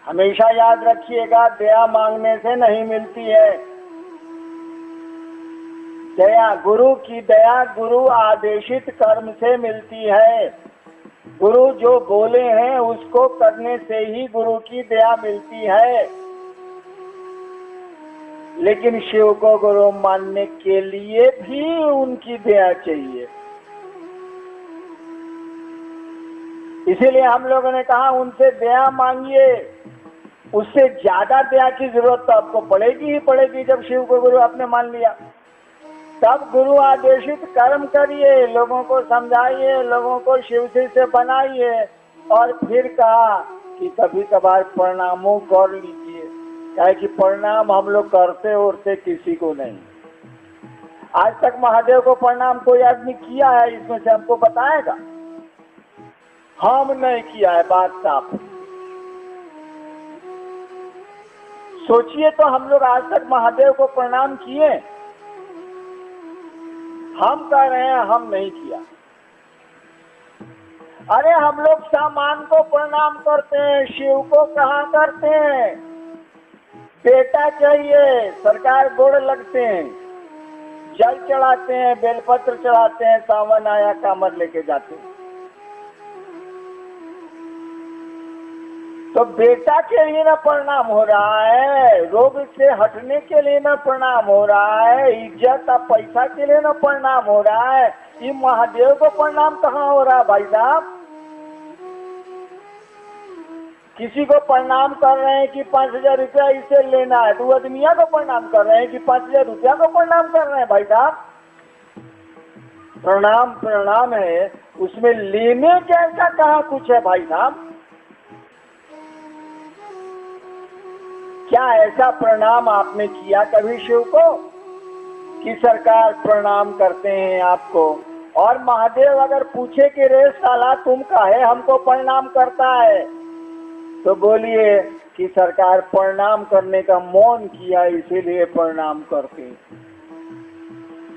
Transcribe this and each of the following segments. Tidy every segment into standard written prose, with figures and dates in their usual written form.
हमेशा याद रखिएगा, दया मांगने से नहीं मिलती है। दया, गुरु की दया गुरु आदेशित कर्म से मिलती है। गुरु जो बोले हैं उसको करने से ही गुरु की दया मिलती है। लेकिन शिव को गुरु मानने के लिए भी उनकी दया चाहिए। इसीलिए हम लोगों ने कहा उनसे दया मांगिए। उससे ज्यादा दया की जरूरत तो आपको पड़ेगी ही पड़ेगी। जब शिव को गुरु आपने मान लिया, तब गुरु आदेशित कर्म करिए, लोगों को समझाइए, लोगों को शिव से बनाइए। और फिर कहा कि कभी कभार प्रणामों कर लीजिए। कहे कि प्रणाम हम लोग करते उड़ते किसी को नहीं। आज तक महादेव को प्रणाम कोई आदमी किया है इसमें से हमको बताएगा? हम नहीं किया है, बात साफ। सोचिए तो, हम लोग आज तक महादेव को प्रणाम किए? हम कह रहे हैं हम नहीं किया। अरे हम लोग सामान को प्रणाम करते हैं, शिव को कहाँ करते हैं? बेटा चाहिए, सरकार गोड़ लगते हैं, जल चढ़ाते हैं, बेलपत्र चढ़ाते हैं, सावन आया कामर लेके जाते हैं। तो बेटा के लिए ना प्रणाम हो रहा है, रोग से हटने के लिए ना प्रणाम हो रहा है, इज्जत और पैसा के लिए ना प्रणाम हो रहा है। ये महादेव को प्रणाम कहाँ हो रहा है भाई साहब? किसी को प्रणाम कर रहे हैं कि 5,000 रुपया इसे लेना है, तो आदमिया को प्रणाम कर रहे हैं कि 5,000 रुपया को प्रणाम कर रहे हैं भाई साहब? प्रणाम प्रणाम है, उसमें लेने जैसा कहाँ कुछ है भाई साहब? क्या ऐसा प्रणाम आपने किया कभी शिव को कि सरकार प्रणाम करते हैं आपको? और महादेव अगर पूछे कि रे साला तुम काहे हमको प्रणाम करता है, तो बोलिए कि सरकार प्रणाम करने का मौन किया इसीलिए प्रणाम करते।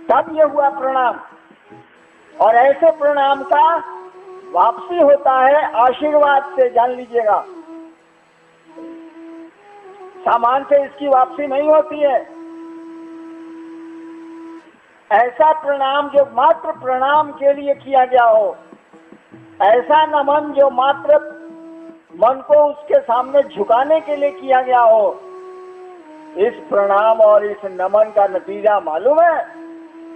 तब ये हुआ प्रणाम। और ऐसे प्रणाम का वापसी होता है आशीर्वाद से, जान लीजिएगा। सामान से इसकी वापसी नहीं होती है। ऐसा प्रणाम जो मात्र प्रणाम के लिए किया गया हो, ऐसा नमन जो मात्र मन को उसके सामने झुकाने के लिए किया गया हो, इस प्रणाम और इस नमन का नतीजा मालूम है?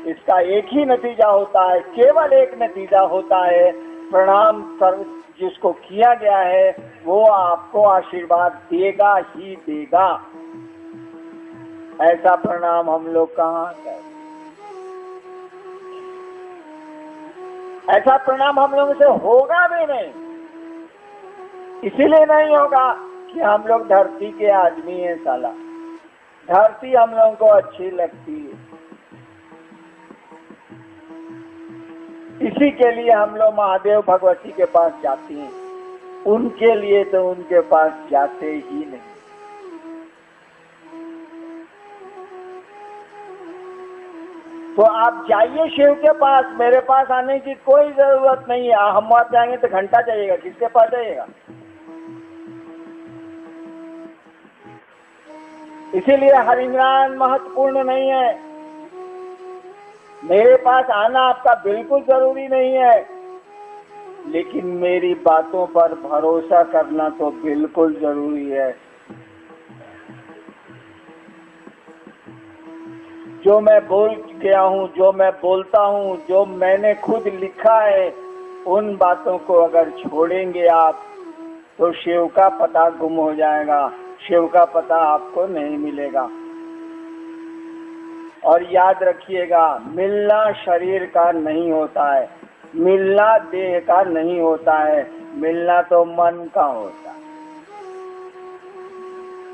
इसका एक ही नतीजा होता है, केवल एक नतीजा होता है। प्रणाम कर जिसको किया गया है वो आपको आशीर्वाद देगा ही देगा। ऐसा प्रणाम हम लोग कहाँ करें? ऐसा प्रणाम हम लोगों से होगा भी नहीं। इसीलिए नहीं होगा कि हम लोग धरती के आदमी हैं साला। धरती हम लोगों को अच्छी लगती है, इसी के लिए हम लोग महादेव भगवती के पास जाते हैं। उनके लिए तो उनके पास जाते ही नहीं। तो आप जाइए शिव के पास, मेरे पास आने की कोई जरूरत नहीं है। हम वहां जाएंगे तो घंटा जाइएगा, किसके पास जाइएगा? इसीलिए हरिनाम महत्वपूर्ण नहीं है। मेरे पास आना आपका बिल्कुल जरूरी नहीं है, लेकिन मेरी बातों पर भरोसा करना तो बिल्कुल जरूरी है। जो मैं बोल गया हूँ, जो मैं बोलता हूँ, जो मैंने खुद लिखा है, उन बातों को अगर छोड़ेंगे आप तो शिव का पता गुम हो जाएगा, शिव का पता आपको नहीं मिलेगा। और याद रखिएगा, मिलना शरीर का नहीं होता है, मिलना देह का नहीं होता है, मिलना तो मन का होता है।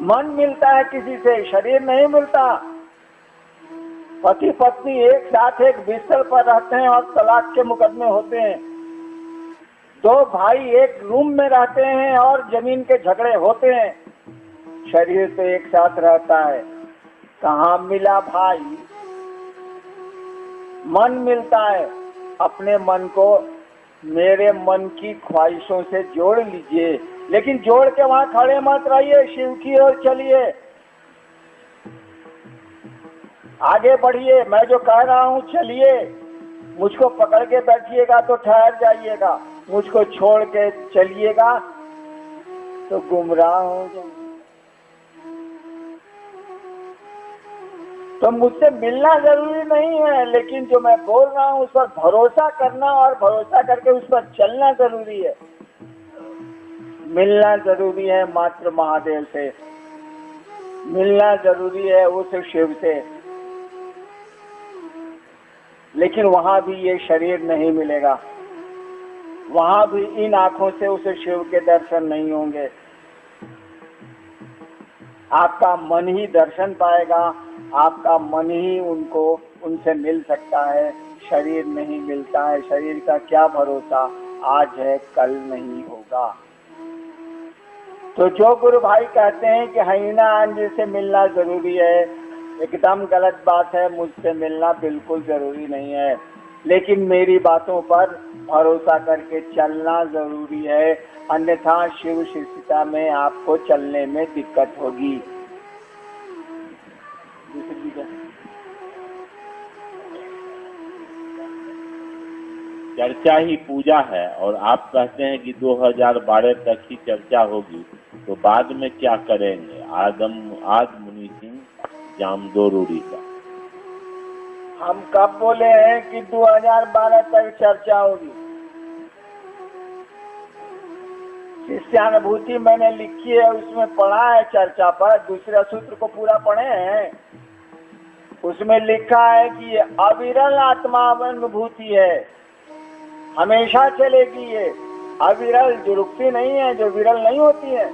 मन मिलता है किसी से, शरीर नहीं मिलता। पति पत्नी एक साथ एक बिस्तर पर रहते हैं और तलाक के मुकदमे होते हैं। दो भाई एक रूम में रहते हैं और जमीन के झगड़े होते हैं। शरीर तो एक साथ रहता है, कहाँ मिला भाई? मन मिलता है। अपने मन को मेरे मन की ख्वाहिशों से जोड़ लीजिए, लेकिन जोड़ के वहां खड़े मत रहिए, शिव की ओर चलिए, आगे बढ़िए, मैं जो कह रहा हूं चलिए। मुझको पकड़ के बैठिएगा तो ठहर जाइएगा, मुझको छोड़ के चलिएगा तो गुमराह हो जाएंगे। तो मुझसे मिलना जरूरी नहीं है, लेकिन जो मैं बोल रहा हूं उस पर भरोसा करना और भरोसा करके उस पर चलना जरूरी है। मिलना जरूरी है मात्र महादेव से, मिलना जरूरी है उस शिव से, लेकिन वहां भी ये शरीर नहीं मिलेगा, वहां भी इन आंखों से उस शिव के दर्शन नहीं होंगे। आपका मन ही दर्शन पाएगा, आपका मन ही उनसे मिल सकता है। शरीर नहीं मिलता है, शरीर का क्या भरोसा, आज है कल नहीं होगा। तो जो गुरु भाई कहते हैं कि हईना अंज से मिलना जरूरी है, एकदम गलत बात है। मुझसे मिलना बिल्कुल जरूरी नहीं है, लेकिन मेरी बातों पर भरोसा करके चलना जरूरी है, अन्यथा शिव शिष्यता में आपको चलने में दिक्कत होगी। चर्चा ही पूजा है और आप कहते हैं कि 2012 तक ही चर्चा होगी, तो बाद में क्या करेंगे? आद मुनि सिंह जामदोर उड़ीसा। हम कब बोले हैं कि 2012 तक चर्चा होगी? शिष्यानुभूति मैंने लिखी है, उसमें पढ़ा है चर्चा पर, दूसरे सूत्र को पूरा पढ़े हैं। उसमें लिखा है कि ये अविरल आत्मा अनुभूति है, हमेशा चलेगी। ये अविरल, जो रुकती नहीं है, जो विरल नहीं होती है,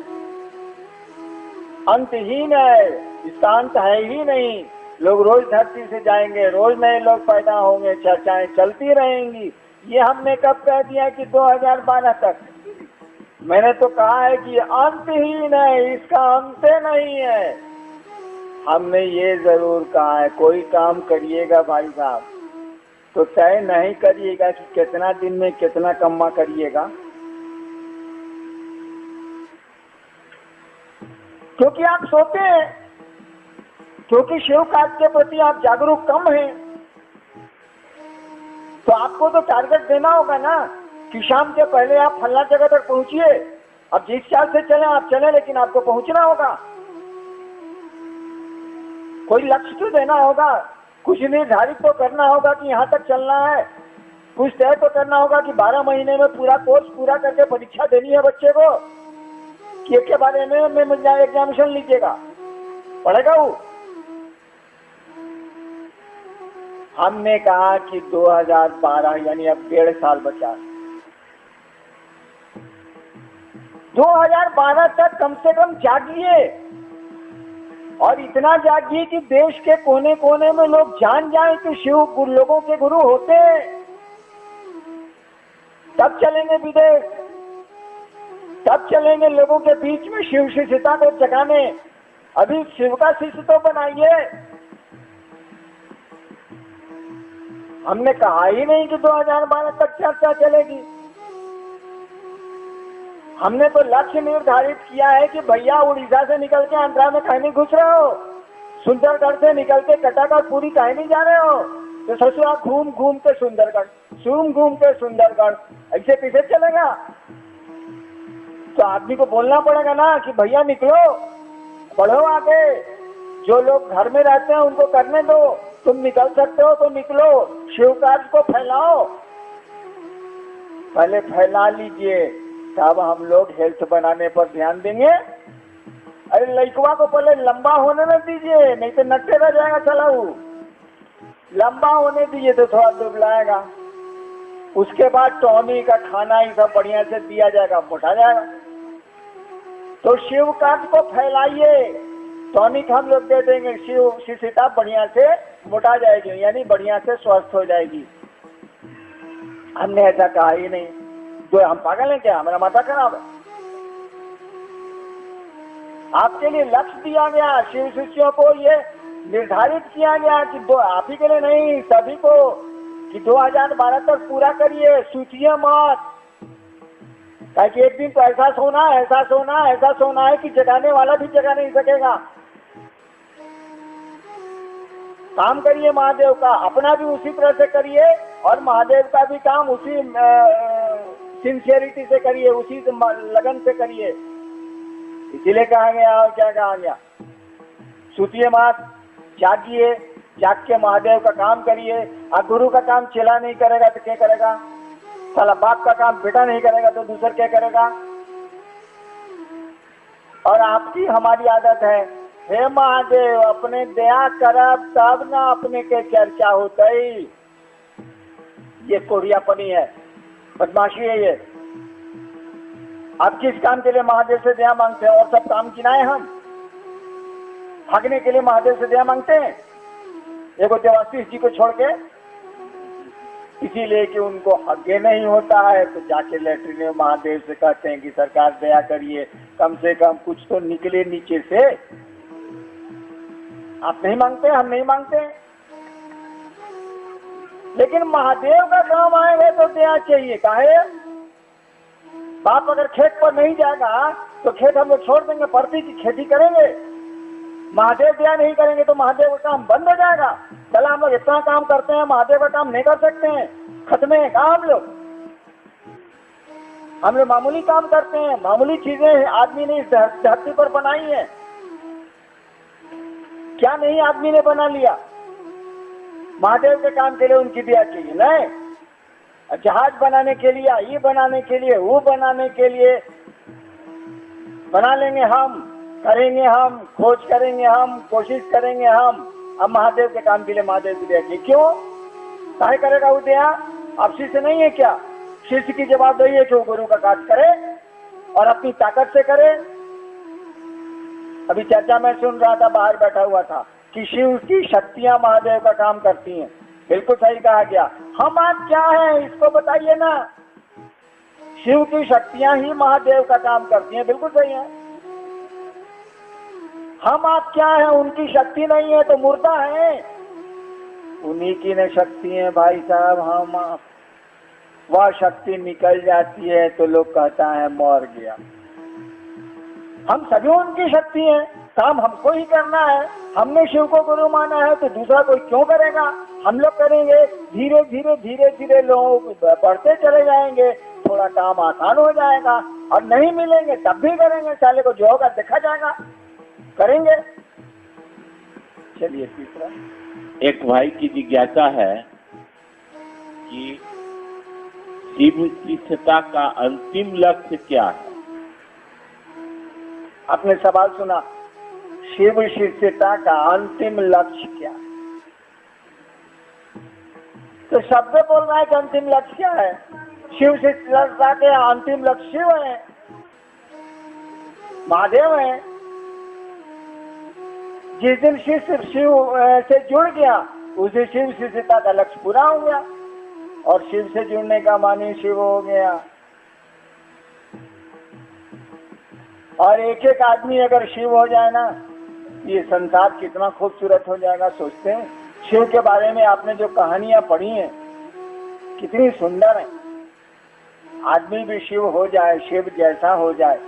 अंतहीन है, इसका अंत है ही नहीं। लोग रोज धरती से जाएंगे, रोज नए लोग पैदा होंगे, चर्चाएं चलती रहेंगी। ये हमने कब कह दिया कि 2012 तक? मैंने तो कहा है कि अंतहीन है, इसका अंत नहीं है। हमने ये जरूर कहा है, कोई काम करिएगा भाई साहब तो तय नहीं करिएगा कि कितना दिन में कितना कमा करिएगा, क्योंकि आप सोते हैं, क्योंकि शिव कार्य के प्रति आप जागरूक कम हैं। तो आपको तो टारगेट देना होगा ना कि शाम के पहले आप फलना जगह तक पहुंचिए। अब जिस चाल से चले आप चले, लेकिन आपको पहुंचना होगा, कोई लक्ष्य तो देना होगा, कुछ निर्धारित तो करना होगा कि यहाँ तक चलना है, कुछ तय तो करना होगा कि 12 महीने में पूरा कोर्स पूरा करके परीक्षा देनी है बच्चे को, कि एक के बारे में एग्जामिनेशन लीजिएगा, पढ़ेगा वो। हमने कहा कि 2012 यानी अब 1.5 साल बचा, 2012 तक कम से कम जागिए, और इतना जागिए कि देश के कोने कोने में लोग जान जाएं कि शिव लोगों के गुरु होते हैं। तब चलेंगे विदेश, तब चलेंगे लोगों के बीच में शिव शिष्यता को जगाने। अभी शिव का शिष्य तो बनाइए। हमने कहा ही नहीं कि 2012 तक चर्चा चलेगी। हमने तो लक्ष्य निर्धारित किया है कि भैया उड़ीसा से निकल के आंध्रा में कहीं नहीं घुस रहे हो, सुंदरगढ़ से निकल के कटागढ़ पूरी कहीं नहीं जा रहे हो, तो ससुरा घूम घूम के सुंदरगढ़, घूम के सुंदरगढ़, ऐसे कैसे चलेगा? तो आदमी को बोलना पड़ेगा ना कि भैया निकलो, बढ़ो आगे। जो लोग घर में रहते हैं उनको करने दो, तुम निकल सकते हो तो निकलो, शिव कार्य को फैलाओ। पहले फैला लीजिए, तब हम लोग हेल्थ बनाने पर ध्यान देंगे। अरे लड़कवा को पहले लंबा होने न दीजिए, नहीं तो नट्टे रह जाएगा चलाऊ। लंबा होने दीजिए तो थोड़ा दुबलाएगा, उसके बाद टॉनिक का खाना ही सब बढ़िया से दिया जाएगा, मोटा जाएगा। तो शिव कार्य को फैलाइए, टॉनिक हम लोग दे देंगे, शिव शिष्यता बढ़िया से मोटा जाएगी, यानी बढ़िया से स्वस्थ हो जाएगी। हमने ऐसा कहा ही नहीं। तो हम पागल हैं क्या? हमारा माथा खराब है। आपके लिए लक्ष्य दिया गया, शिव शिष्यों को ये निर्धारित किया गया कि आप ही के लिए नहीं, सभी को, कि 2012 तक पूरा करिए, सूचिए मत। ताकि एक दिन तो ऐसा सोना है कि जगाने वाला भी जगा नहीं सकेगा। काम करिए महादेव का, अपना भी उसी तरह से करिए और महादेव का भी काम उसी सिंसियरिटी से करिए, उसी लगन से करिए। इसीलिए कहा गया, और क्या कहा गया, सुतिए मत, जागिए, जाग के महादेव का काम करिए। अब गुरु का काम चेला नहीं करेगा तो क्या करेगा? साला बाप का काम बेटा नहीं करेगा तो दूसरा क्या करेगा? और आपकी हमारी आदत है, हे महादेव अपने दया करब तब ना अपने के चर्चा होता ही। ये कोढ़ियापनी है, बदमाशी है ये। आप किस काम के लिए महादेव से दया मांगते हैं? और सब काम गिनाए हम, भागने के लिए महादेव से दया मांगते हैं देखो देवाशीष जी को छोड़ के, इसीलिए कि उनको हगे नहीं होता है तो जाके लेटरिन में महादेव से कहते हैं कि सरकार दया करिए, कम से कम कुछ तो निकले नीचे से। आप नहीं मांगते, हम नहीं मांगते, लेकिन महादेव का काम आएगा तो दया चाहिए। काहे? बाप अगर खेत पर नहीं जाएगा तो खेत हम लोग छोड़ देंगे, परती की खेती करेंगे। महादेव दया नहीं करेंगे तो महादेव का काम बंद हो जाएगा। चला हम लोग इतना काम करते हैं, महादेव का काम नहीं कर सकते हैं, खत्म है कहा हम लोग मामूली काम करते हैं, मामूली चीजें आदमी ने इस धरती पर बनाई है। क्या नहीं आदमी ने बना लिया? महादेव के काम के लिए उनकी दया चाहिए। नहीं, जहाज बनाने के लिए, ये बनाने के लिए, वो बनाने के लिए बना लेंगे हम, करेंगे हम, खोज करेंगे हम, कोशिश करेंगे हम। अब महादेव के काम के लिए महादेव की दया चाहिए। क्यों? काहे करेगा वो दया? आप शिष्य नहीं है क्या? शिष्य की जवाबदेही है कि वो गुरु का कार्य करे और अपनी ताकत से करे। अभी चर्चा में सुन रहा था, बाहर बैठा हुआ था कि शिव की शक्तियां महादेव का काम करती हैं। बिल्कुल सही कहा गया। हम आप क्या है इसको बताइए ना। शिव की शक्तियां ही महादेव का काम करती हैं, बिल्कुल सही है। हम आप क्या है? उनकी शक्ति नहीं है तो मुर्दा है। उन्हीं की ने शक्ति है भाई साहब। हम आप, वह शक्ति निकल जाती है तो लोग कहता है मर गया। हम सभी उनकी शक्ति है, काम हमको ही करना है। हमने शिव को गुरु माना है तो दूसरा कोई क्यों करेगा? हम लोग करेंगे, धीरे धीरे धीरे धीरे लोग बढ़ते चले जाएंगे, थोड़ा काम आसान हो जाएगा। और नहीं मिलेंगे तब भी करेंगे, साले को जो होगा देखा जाएगा, करेंगे। चलिए तीसरा। एक भाई की जिज्ञासा है कि शिव शिष्यता का अंतिम लक्ष्य क्या है? आपने सवाल सुना, शिव शिष्यता का अंतिम लक्ष्य क्या है? तो शब्द बोल रहा है कि अंतिम लक्ष्य क्या है? शिव शिष्यता के अंतिम लक्ष्य शिव है, महादेव है। जिस दिन शिष्य शिव से जुड़ गया उसे शिव शिष्यता का लक्ष्य पूरा हो गया। और शिव से जुड़ने का मानी शिव हो गया। और एक एक आदमी अगर शिव हो जाए ना, ये संसार कितना खूबसूरत हो जाएगा। सोचते हैं शिव के बारे में आपने जो कहानियां पढ़ी हैं कितनी सुंदर है। आदमी भी शिव हो जाए, शिव जैसा हो जाए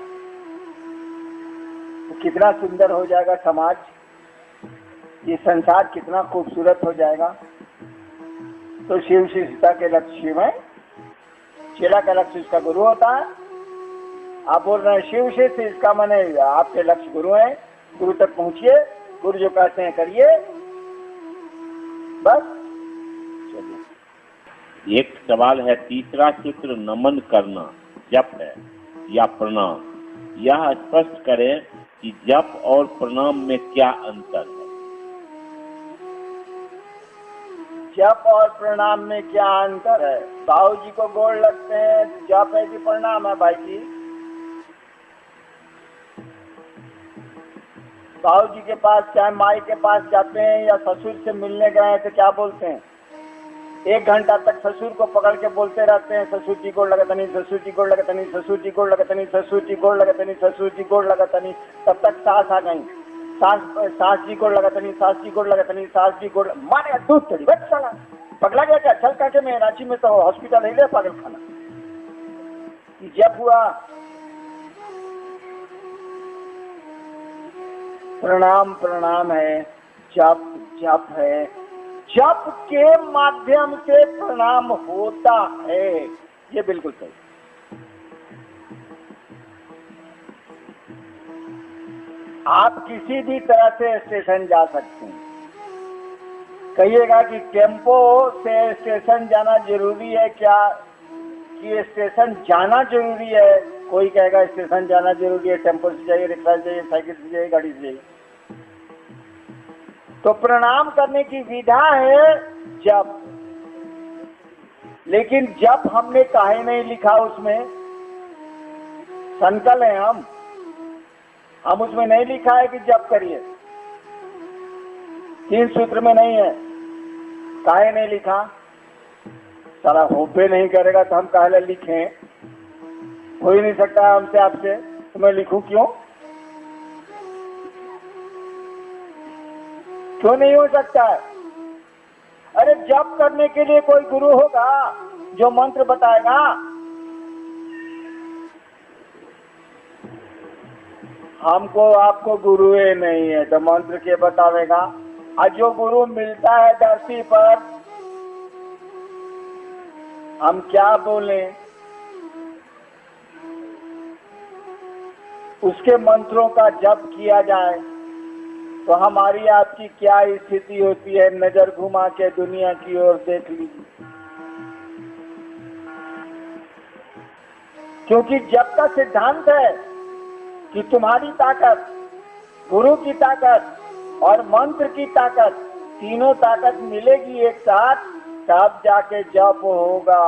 तो कितना सुंदर हो जाएगा समाज, ये संसार कितना खूबसूरत हो जाएगा। तो शिव शिष्यता के लक्ष्य शिव है, चेला का लक्ष्य उसका गुरु होता है। आप बोल रहे हैं शिव शिष्य, इसका माने आपके लक्ष्य गुरु है। गुरु तक पहुंचिए, गुरु जो कहते हैं करिए, बस। चलिए एक सवाल है, तीसरा सूत्र नमन करना जप है या प्रणाम? यह स्पष्ट करें कि जप और प्रणाम में क्या अंतर है? जप और प्रणाम में क्या अंतर है? बाबू जी को गोड़ लगते हैं, जप है कि प्रणाम है? भाई जी, बाबू जी के पास चाहे माई के पास जाते हैं या ससुर से मिलने गए तो क्या बोलते हैं? 1 घंटा तक ससुर को पकड़ के बोलते रहते हैं, ससुर जी गोड़ लगतनी, ससुर जी गोड़ लगतनी, ससुर जी गोड़ लगतनी, ससुर जी गोड़ लगतनी, ससुर जी गोड़ लगतनी। तब तक सास आ गई, सास जी गोड़ लगतनी, सास जी गोड़ लगतनी, सास जी गोड़ मारे दूध चढ़ी बच चला। पगला गया क्या? चल करके मैं रांची में तो हॉस्पिटल है ले पागल खाना। कि जप हुआ, प्रणाम प्रणाम है, जप जप है, जप के माध्यम से प्रणाम होता है, ये बिल्कुल सही। आप किसी भी तरह से स्टेशन जा सकते हैं। कहिएगा कि टेम्पो से स्टेशन जाना जरूरी है क्या, कि स्टेशन जाना जरूरी है? कोई कहेगा स्टेशन जाना जरूरी है, टेम्पो से जाइए, रिक्शा से जाइए, साइकिल से जाइए, गाड़ी से जाइए। तो प्रणाम करने की विधा है जप, लेकिन जप हमने काहे नहीं लिखा उसमें? संकल है हम उसमें नहीं लिखा है कि जप करिए, 3 सूत्र में नहीं है। काहे नहीं लिखा? सारा होपे नहीं करेगा तो हम काहे लिखें? हो ही नहीं सकता हमसे आपसे, तो मैं लिखूं क्यों? क्यों नहीं हो सकता है? अरे जप करने के लिए कोई गुरु होगा जो मंत्र बताएगा। हमको आपको गुरु ही नहीं है तो मंत्र के बतावेगा। और जो गुरु मिलता है धरती पर, हम क्या बोलें? उसके मंत्रों का जप किया जाए तो हमारी आपकी क्या स्थिति होती है? नजर घुमा के दुनिया की ओर देख लीजिए। क्योंकि जप का सिद्धांत है कि तुम्हारी ताकत, गुरु की ताकत और मंत्र की ताकत, तीनों ताकत मिलेगी एक साथ, तब जाके जप होगा।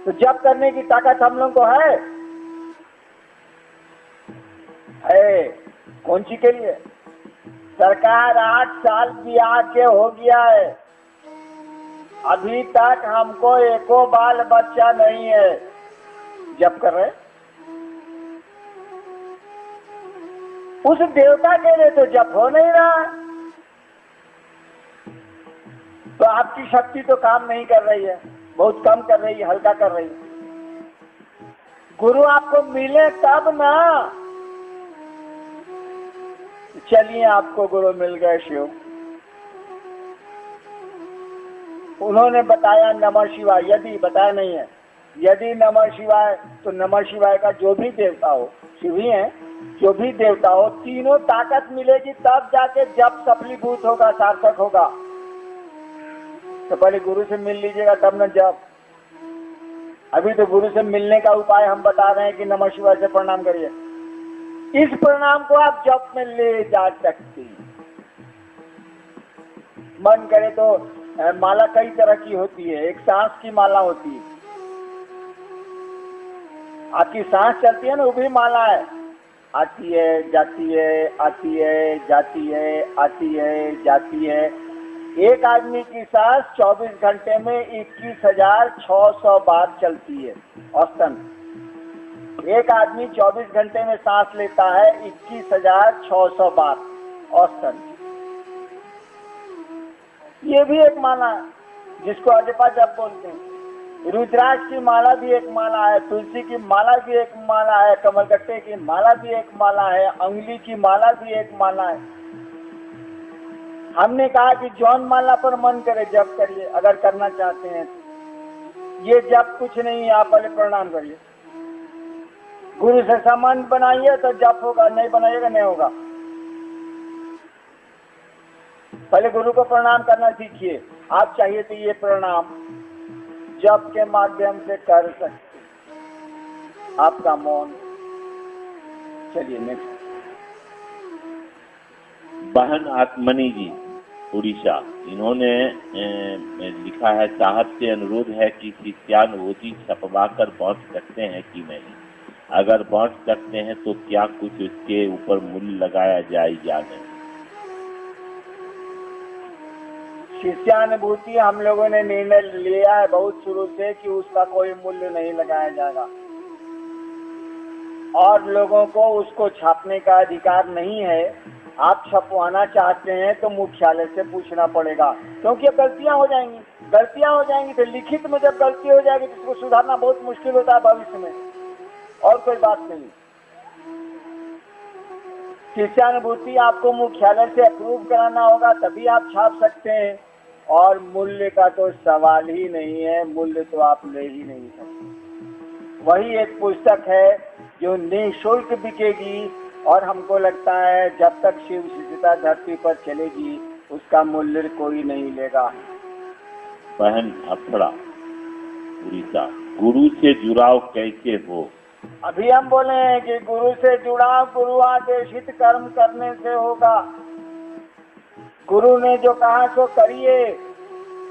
तो जप करने की ताकत हम लोग को है। कौन सी के लिए? सरकार 8 साल ब्याह के हो गया है, अभी तक हमको एको बाल बच्चा नहीं है, जप कर रहे। उस देवता के लिए तो जप हो नहीं रहा, तो आपकी शक्ति तो काम नहीं कर रही है, बहुत कम कर रही है, हल्का कर रही है। गुरु आपको मिले तब ना। चलिए आपको गुरु मिल गए शिव, उन्होंने बताया नमः शिवाय, यदि बताया नहीं है, यदि नमः शिवाय, तो नमः शिवाय का जो भी देवता हो, शिव ही है, जो भी देवता हो, तीनों ताकत मिलेगी तब जाके जप सफलीभूत होगा, सार्थक होगा। तो पहले गुरु से मिल लीजिएगा तब न जप। अभी तो गुरु से मिलने का उपाय हम बता रहे हैं कि नमः शिवाय से प्रणाम करिए। इस प्रणाम को आप जप में ले जा सकते हैं। मन करे तो माला कई तरह की होती है, एक सांस की माला होती है, आपकी सांस चलती है ना, वो भी माला है, आती है जाती है, आती है जाती है, आती है जाती है। एक आदमी की सांस 24 घंटे में 21,600 बार चलती है औसतन। एक आदमी 24 घंटे में सांस लेता है 21,600 बार औसतन। ये भी एक माला है जिसको अजपा जप बोलते हैं। रुद्राक्ष की माला भी एक माला है, तुलसी की माला भी एक माला है, कमलगट्टे की माला भी एक माला है, अंगुली की माला भी एक माला है। हमने कहा कि जौन माला पर मन करे जप करिए, अगर करना चाहते हैं। ये जप कुछ नहीं है, आप पहले प्रणाम करिए, गुरु से संबंध बनाइए तो जप होगा, नहीं बनाइएगा नहीं होगा। पहले गुरु को प्रणाम करना सीखिए। आप चाहिए तो ये प्रणाम जप के माध्यम से कर सकते, आपका मौन। चलिए नेक्स्ट। बहन आत्मनी जी उड़ीसा, इन्होंने लिखा है, साहब से अनुरोध है कि शिष्यानुभूति छपवा कर बांट सकते हैं कि नहीं? अगर बांट सकते हैं तो क्या कुछ उसके ऊपर मूल्य लगाया जाए या नहीं? शिष्यानुभूति हम लोगों ने निर्णय लिया है बहुत शुरू से कि उसका कोई मूल्य नहीं लगाया जाएगा, और लोगों को उसको छापने का अधिकार नहीं है। आप छपवाना चाहते हैं तो मुख्यालय से पूछना पड़ेगा, क्योंकि गलतियां हो जाएंगी। गलतियां हो जाएंगी तो लिखित में जब गलती हो जाएगी तो इसको सुधारना बहुत मुश्किल होता है भविष्य में, और कोई बात नहीं। शिष्यानुभूति आपको मुख्यालय से अप्रूव कराना होगा तभी आप छाप सकते हैं, और मूल्य का तो सवाल ही नहीं है, मूल्य तो आप ले ही नहीं सकते। वही एक पुस्तक है जो निःशुल्क बिकेगी, और हमको लगता है जब तक शिव शिष्यता धरती पर चलेगी उसका मूल्य कोई नहीं लेगा। बहन अफड़ा उड़ीसा, गुरु से जुड़ाव कैसे हो? अभी हम बोले हैं कि गुरु से जुड़ाव गुरु आदेशित कर्म करने से होगा। गुरु ने जो कहा सो करिए,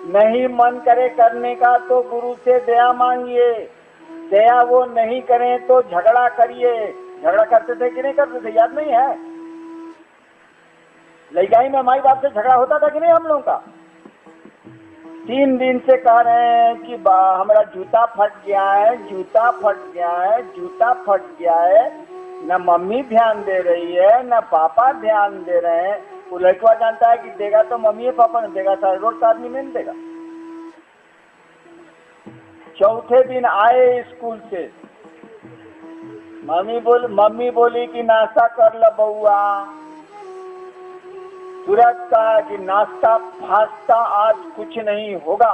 नहीं मन करे करने का तो गुरु से दया मांगिए, दया वो नहीं करें तो झगड़ा करिए। झगड़ा करते थे कि नहीं करते थे, याद नहीं है? लड़ाई में माई बाप से झगड़ा होता था कि नहीं हम लोगों का? 3 दिन से कह रहे हैं कि हमारा जूता फट गया है, जूता फट गया है, जूता फट गया है। न मम्मी ध्यान दे रही है न पापा ध्यान दे रहे हैं। वो लड़का जानता है कि देगा तो मम्मी पापा ने देगा, सारे रोड का आदमी नहीं देगा। चौथे दिन आए स्कूल से, मम्मी बोली कि नाश्ता कर लो बउआ। तुरंत कहा कि नाश्ता फास्ता आज कुछ नहीं होगा।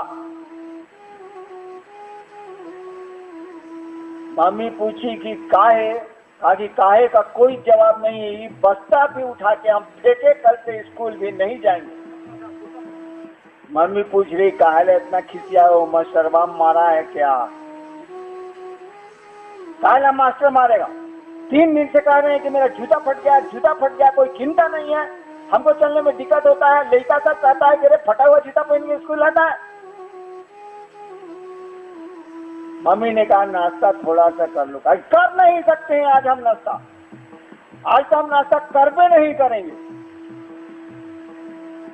मम्मी पूछी कि काहे? कहा कि काहे का कोई जवाब नहीं है, बस्ता भी उठा के हम फेंके, कल से स्कूल भी नहीं जाएंगे। मम्मी पूछ रही काहे इतना खिसिया हो, मास्टर मारा है क्या? काहे मास्टर मारेगा? 3 दिन से कह रहे हैं कि मेरा जूता फट गया, जूता फट गया, कोई चिंता नहीं है, हमको चलने में दिक्कत होता है। लड़का सब कहता है कि अरे फटा हुआ जूता पहन के स्कूल आता है। मम्मी ने कहा नाश्ता थोड़ा सा कर लो। कर नहीं सकते हैं आज हम नाश्ता, आज तो हम नाश्ता कर भी नहीं करेंगे।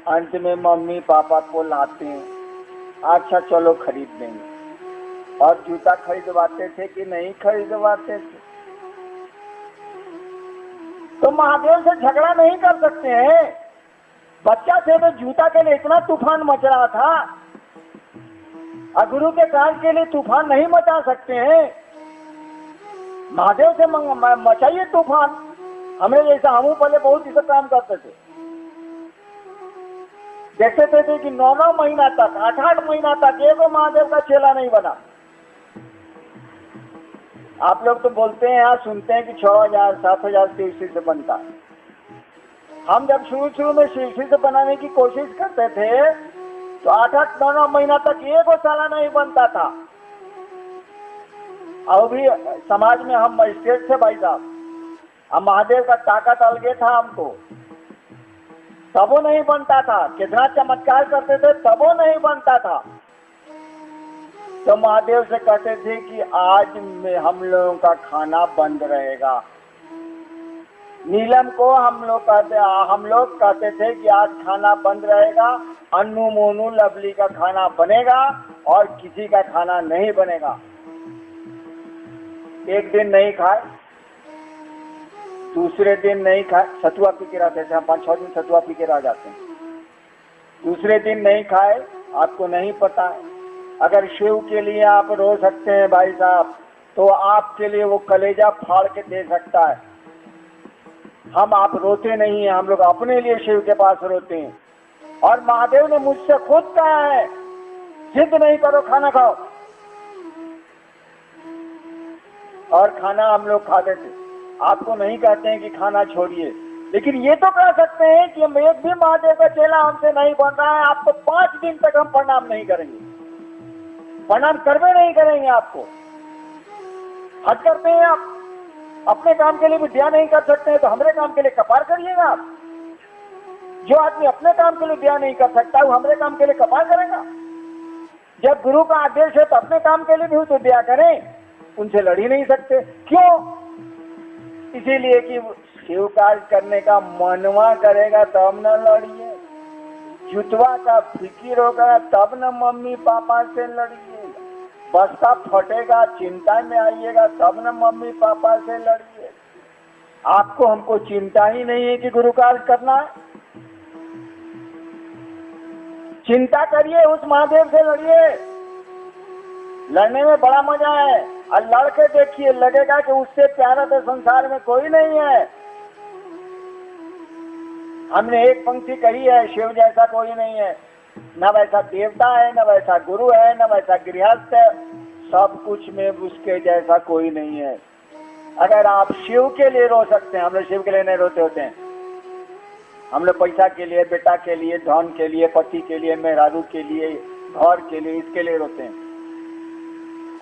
अंत में मम्मी पापा को लाते हैं, अच्छा चलो खरीद देंगे। और जूता खरीदवाते थे कि नहीं खरीदवाते थे? तो महादेव से झगड़ा नहीं कर सकते हैं। बच्चा थे तो जूता के लिए इतना तूफान मच रहा था, और गुरु के काम के लिए तूफान नहीं मचा सकते हैं। महादेव से मचाइए तूफान। हमें जैसा हम पहले बहुत ही सब काम करते थे, देखते थे कि 9-9 महीना तक 8-8 महीना तक एक महादेव का चेला नहीं बना। आप लोग तो बोलते हैं यहाँ सुनते हैं कि 6,000-7,000 शिवसी से बनता है। हम जब शुरू में शिवसी से बनाने की कोशिश करते थे तो 8-8-9-9 महीना तक एक साला नहीं बनता था। और भी समाज में हम मजिस्ट्रेट थे भाई साहब, हम महादेव का ताकत अलगे था हमको, तबो नहीं बनता था। कितना चमत्कार करते थे तबो नहीं बनता था। तो महादेव से कहते थे कि आज में हम लोगों का खाना बंद रहेगा। नीलम को हम लोग कहते थे कि आज खाना बंद रहेगा, अन्नू मोनू लवली का खाना बनेगा और किसी का खाना नहीं बनेगा। एक दिन नहीं खाए, दूसरे दिन नहीं खाए, सतुआ पी के रहते थे हम, 5-6 दिन सतुआ पी के रह जाते हैं। दूसरे दिन नहीं खाए, आपको नहीं पता है। अगर शिव के लिए आप रो सकते हैं भाई साहब, तो आपके लिए वो कलेजा फाड़ के दे सकता है। हम आप रोते नहीं हैं, हम लोग अपने लिए शिव के पास रोते हैं। और महादेव ने मुझसे खुद कहा है, जिद नहीं करो, खाना खाओ। और खाना हम लोग खाते थे। आपको नहीं कहते हैं कि खाना छोड़िए, लेकिन ये तो कह सकते हैं कि हम एक भी महादेव का चेला हमसे नहीं बन रहा है, आपको 5 दिन तक हम प्रणाम नहीं करेंगे, प्रणाम करवे नहीं करेंगे। आपको हद करते हैं आप, अपने काम के लिए भी दया नहीं कर सकते हैं तो हमारे काम के लिए कपार करिएगा आप। जो आदमी अपने काम के लिए दया नहीं कर सकता वो हमारे काम के लिए कपार करेगा। जब गुरु का आदेश है तो अपने काम के लिए भी तो दया करें, उनसे लड़ ही नहीं सकते। क्यों? इसीलिए कि शिव कार्य करने का मनवा करेगा तब न लड़िए, जुतवा का फिक्र होगा तब न मम्मी पापा से लड़िए, बस्ता फटेगा चिंता में आइएगा तब न मम्मी पापा से लड़िए। आपको हमको चिंता ही नहीं है कि गुरु कार्य करना है। चिंता करिए, उस महादेव से लड़िए। लड़ने में बड़ा मजा है, और लड़के देखिए, लगेगा कि उससे प्यारा तो संसार में कोई नहीं है। हमने एक पंक्ति कही है, शिव जैसा कोई नहीं है, न वैसा देवता है, न वैसा गुरु है, न वैसा गृहस्थ है, सब कुछ में उसके जैसा कोई नहीं है। अगर आप शिव के लिए रो सकते हैं, हम लोग शिव के लिए नहीं रोते होते हैं। हम लोग पैसा के लिए, बेटा के लिए, धन के लिए, पति के लिए, मेहरारू के लिए, घर के लिए, इसके लिए रोते हैं।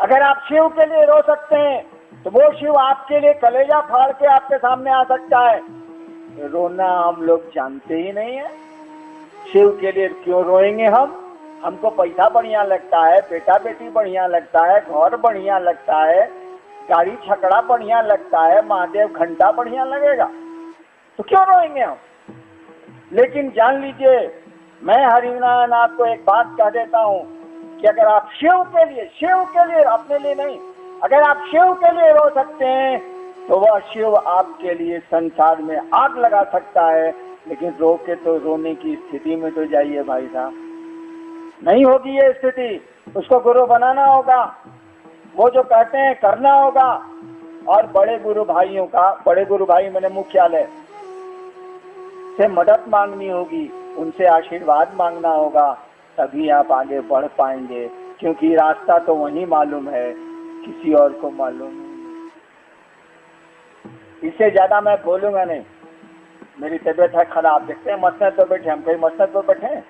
अगर आप शिव के लिए रो सकते हैं तो वो शिव आपके लिए कलेजा फाड़ के आपके सामने आ सकता है। रोना हम लोग जानते ही नहीं है। शिव के लिए क्यों रोएंगे हम? हमको पैसा बढ़िया लगता है, बेटा बेटी बढ़िया लगता है, घर बढ़िया लगता है, गाड़ी छकड़ा बढ़िया लगता है, महादेव घंटा बढ़िया लगेगा, तो क्यों रोएंगे हम? लेकिन जान लीजिए, मैं हरिनारायण आपको एक बात कह देता हूं कि अगर आप शिव के लिए, अपने लिए नहीं, अगर आप शिव के लिए रो सकते हैं तो वह शिव आपके लिए संसार में आग लगा सकता है। लेकिन रो के तो रोने की स्थिति में तो जाइए भाई साहब, नहीं होगी ये स्थिति। उसको गुरु बनाना होगा, वो जो कहते हैं करना होगा, और बड़े गुरु भाइयों का, बड़े गुरु भाई मैंने मुख्यालय से मदद मांगनी होगी, उनसे आशीर्वाद मांगना होगा, तभी आप आगे बढ़ पाएंगे। क्योंकि रास्ता तो वही मालूम है, किसी और को मालूम नहीं। इससे ज्यादा मैं बोलूंगा नहीं, मेरी तबीयत है खराब। देखते हैं मसनद पर बैठे, हम कहीं मसनद पर बैठे हैं।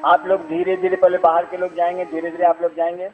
आप लोग धीरे धीरे, पहले बाहर के लोग जाएंगे, धीरे धीरे आप लोग जाएंगे।